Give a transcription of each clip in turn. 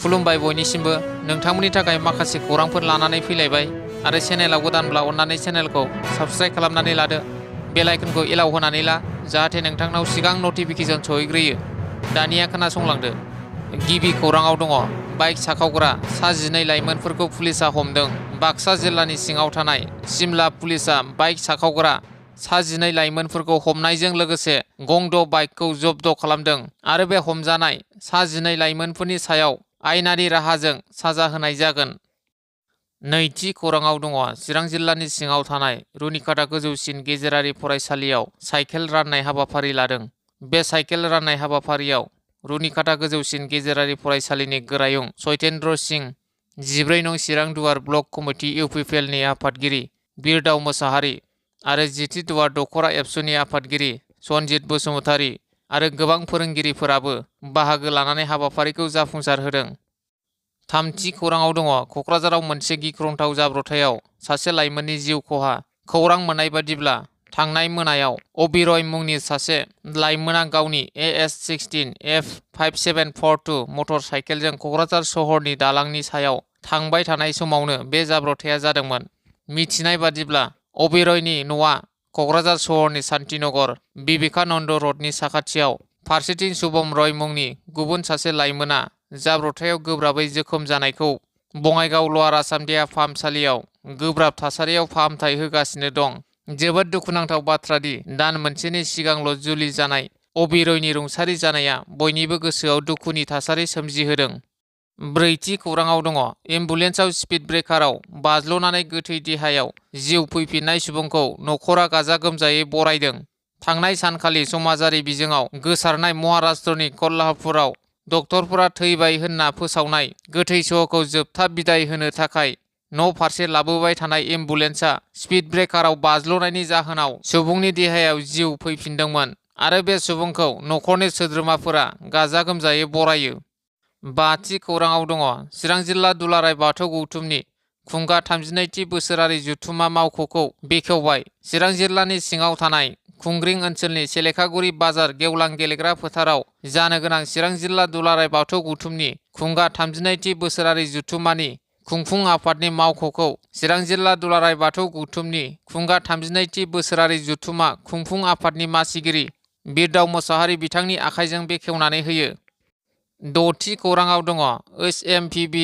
खुलुमबाय बयनिसिमबो नोंथांमोननि थाखाय माखासे खौरांफोर लानानै फैलायबाय आरो चेनेलाव गोदानब्ला अन्नानै चेनेलखौ साबस्क्राइब खालामनानै लादो बेल आइकनखौ एलाउ होनानै ला जाहाथे नोंथांनाव सिगां नटिफिकेसन सहैग्रोयो। दानिया खोनासंलांदो। गिबि खौराङाव दङ बाइक साखावग्रा सा 12 लाइमोनफोरखौ पुलिसा हमदों। बाक्सा जिल्लानि सिङाव थानाय सिमला पुलिसा बाइक साखावग्रा सा 12 लाइमोनफोरखौ हमनायजों लोगोसे गंद बाइकखौ जब्द खालामदों आरो बे हमजानाय सा 12 लाइमोनफोरनि सायाव आयेनारि राहाजों साजा होनाय जागोन। नैथि खौराङाव दङ चिरां जिल्लानि सिङाव थानाय रुनिकाटा गोजौसिन गेजेरारि फरायसालियाव साइकेल राननाय हाबाफारि लादों। बे साइकेल राननाय हाबाफारियाव रुनिकाटा गोजौसिन गेजेरारि फरायसालिनि गोरायुं सत्येन्द्र सिंह, 14 नं चिरां दुवार ब्लक कमिटि इउपिपिएलनि आफादगिरि बिरदाव मोसाहारि आरो 10थि दुवार दखरा एबसुनि आफादगिरि सनजित बसुमतारी आरो गोबां फोरोंगिरिफोराबो बाहागो लानानै हाबाफारिखौ जाफुंसार होदों। थामथि खौराङाव दङ क'क्राझाराव मोनसे गिख्रंथाव जाब्रबथायाव सासे लाइमोननि जिउ खहा। खौरां मोननाय बादिब्ला थांनाय मोनायाव अबिरय मुंनि सासे लाइमोना गावनि AS16F5742 मटर साइकेलजों क'क्राझार सहरनि दालांनि सायाव थांबाय थानाय समावनो बे जाब्रबथाया जादोंमोन। मिथिनाय बादिब्ला अबिरयनि न'आ क'क्राझार सहरनि शान्तिनगर बिबेकानन्द रडनि साखाथियाव। फारसेथिं शुभम रय मुंनि गुबुन सासे लाइमोना जाब्रबथायाव गोब्राबै जोखोम जानायखौ बङाइगाव लवार आसाम देहा फाहामसालियाव गोब्राब थासारियाव फाहामथाय होगासिनो दं। जोबोद दुखुनांथाव बाथ्रादि दान मोनसेनि सिगांल' जुलि जानाय अबिरयनि रुंसारि जानाया बयनिबो गोसोआव दुखुनि थासारि सोमजिहोदों। ब्रैथि खौराङाव दङ एम्बुलेन्सआव स्पिड ब्रेकाराव बाज्ल'नानै गोथै देहायाव जिउ फैफिननाय सुबुंखौ न'खरा गाजा गोमजायै बरायदों। थांनाय सानखालि समाजारि बिजोङाव गोसारनाय महाराष्ट्रनि कल्हापुराव डक्टरफोरा थैबाय होनना फोसावनाय गोथै सहखौ जोबथा बिदाय होनो थाखाय न' फारसे लाबोबाय थानाय एम्बुलेन्सआ स्पिड ब्रेकाराव बाज्ल'नायनि जाहोनाव सुबुंनि देहायाव जिउ फैफिनदोंमोन आरो बे सुबुंखौ न'खरनि सोद्रोमाफोरा गाजा गोमजायै बरायो। बाथि खौराङाव दङ चिरां जिल्ला दुलाराय बाथौ गौथुमनि खुंगा 32थि बोसोरारि जथुम्मा मावख'खौ बेखेवबाय। चिरां जिल्लानि सिङाव थानाय खुंग्रिं ओनसोलनि सेलेखागुरि बाजार गेवलां गेलेग्रा फोथाराव जानो गोनां चिरां जिल्ला दुलाराय बाथौ गौथुमनि खुंगा 32थि बोसोरारि जथुम्मानि खुंफुं आफादनि मावख'खौ चिरां जिल्ला दुलाराय बाथौ गौथुमनि खुंगा 32थि बोसोरारि जथुम्मा खुंफुं आफादनि मासिगिरि बिरदाव मोसाहारि बिथांनि आखाइजों बेखेवनानै होयो। द'थि खौराङाव दङ HMPV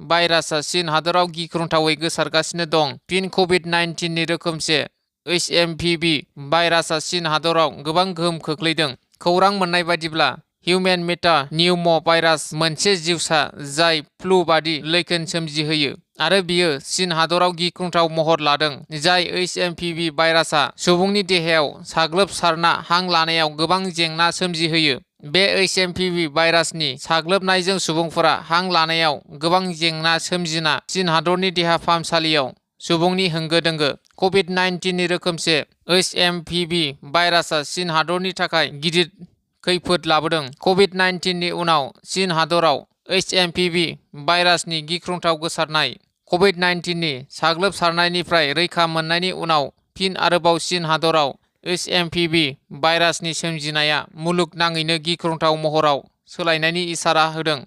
भाइरासआ चीन हादराव गिख्रंथावै गोसारगासिनो दं। फिन कभिड-19नि रोखोमसे HMPV भाइरासआ चीन हादराव गोबां गोहोम खोख्लैदों। खौरां मोननाय बादिब्ला हिउमेन मेटा निउम' भाइरास मोनसे जिउसा जाय फ्लु बादि लैखोन सोमजिहोयो आरो बियो चीन हादराव गिख्रंथाव महर लादों। जाय HMPV भाइरासआ सुबुंनि देहायाव साग्लोबसारना हां लानायाव गोबां जेंना सोमजिहोयो। बे HMPV भाइरासनि साग्लोबनायजों सुबुंफोरा हां लानायाव गोबां जेंना सोमजिना चीन हादरनि देहा फाहामसालियाव सुबुंनि होंगो दोंगो। कभिड-19नि रोखोमसे HMPV भाइरासआ चीन हादरनि थाखाय गिदिर खैफोद लाबोदों। कभिड-19नि उनाव चीन हादराव HMPV भाइरासनि गिख्रंथाव गोसारनाय। कभिड-19नि साग्लोबसारनायनिफ्राय रैखा मोननायनि उनाव फिन आरोबाव चीन हादराव HMPV भाइरासनि सोमजिनाया मुलुगनाङैनो गिख्रंथाव महराव सोलायनायनि इसारा होदों।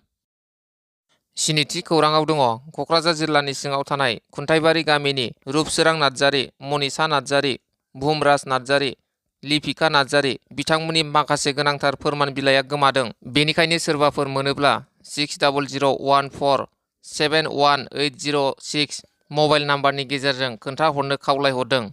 स्निथि खौराङाव दङ क'क्राझार जिल्लानि सिङाव थानाय खुन्थाइबारि गामिनि रुपसोरां नार्जारि, मनिसा नार्जारि, बुहुमराज नार्जारि, लिपिका नार्जारि बिथांमोननि माखासे गोनांथार फोरमान बिलाइया गोमादों। बेनिखायनो सोरबाफोर मोनोब्ला 6001471806 मबाइल नाम्बारनि गेजेरजों खोन्थाहरनो खावलायहरदों।